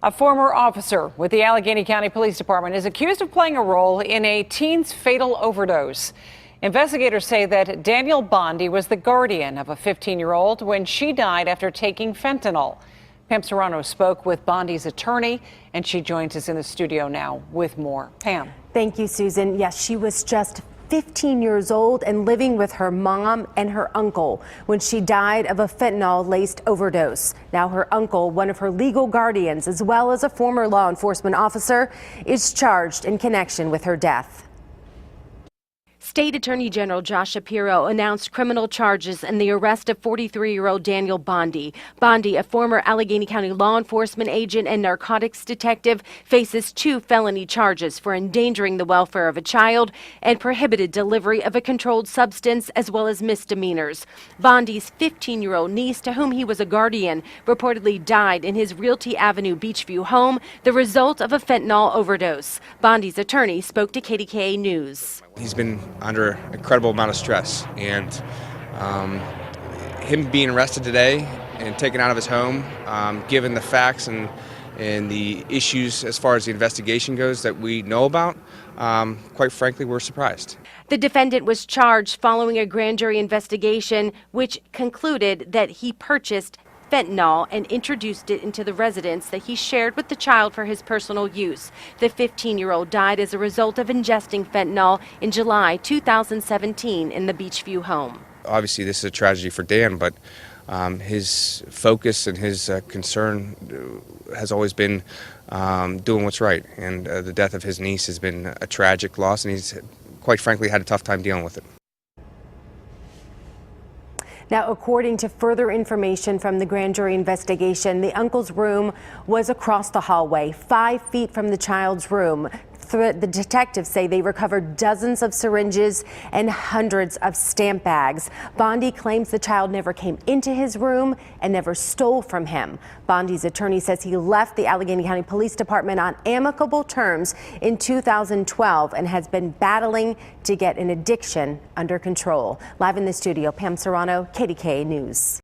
A former officer with the Allegheny County Police Department is accused of playing a role in a teen's fatal overdose. Investigators say that Daniel Bondi was the guardian of a 15-year-old when she died after taking fentanyl. Pam Serrano spoke with Bondi's attorney, and she joins us in the studio now with more. Pam. Thank you, Susan. Yes, she was just 15 years old and living with her mom and her uncle when she died of a fentanyl-laced overdose. Now her uncle, one of her legal guardians, as well as a former law enforcement officer, is charged in connection with her death. State Attorney General Josh Shapiro announced criminal charges in the arrest of 43-year-old Daniel Bondi. Bondi, a former Allegheny County law enforcement agent and narcotics detective, faces 2 felony charges for endangering the welfare of a child and prohibited delivery of a controlled substance, as well as misdemeanors. Bondi's 15-year-old niece, to whom he was a guardian, reportedly died in his Realty Avenue Beachview home, the result of a fentanyl overdose. Bondi's attorney spoke to KDKA News. He's been under an incredible amount of stress, and him being arrested today and taken out of his home, given the facts and the issues as far as the investigation goes that we know about, quite frankly, we're surprised. The defendant was charged following a grand jury investigation which concluded that he purchased fentanyl and introduced it into the residence that he shared with the child for his personal use. The 15-year-old died as a result of ingesting fentanyl in July 2017 in the Beachview home. Obviously, this is a tragedy for Dan, but his focus and his concern has always been doing what's right. And the death of his niece has been a tragic loss, and he's quite frankly had a tough time dealing with it. Now, according to further information from the grand jury investigation, the uncle's room was across the hallway, 5 feet from the child's room. The detectives say they recovered dozens of syringes and hundreds of stamp bags. Bondi claims the child never came into his room and never stole from him. Bondi's attorney says he left the Allegheny County Police Department on amicable terms in 2012 and has been battling to get an addiction under control. Live in the studio, Pam Serrano, KDKA News.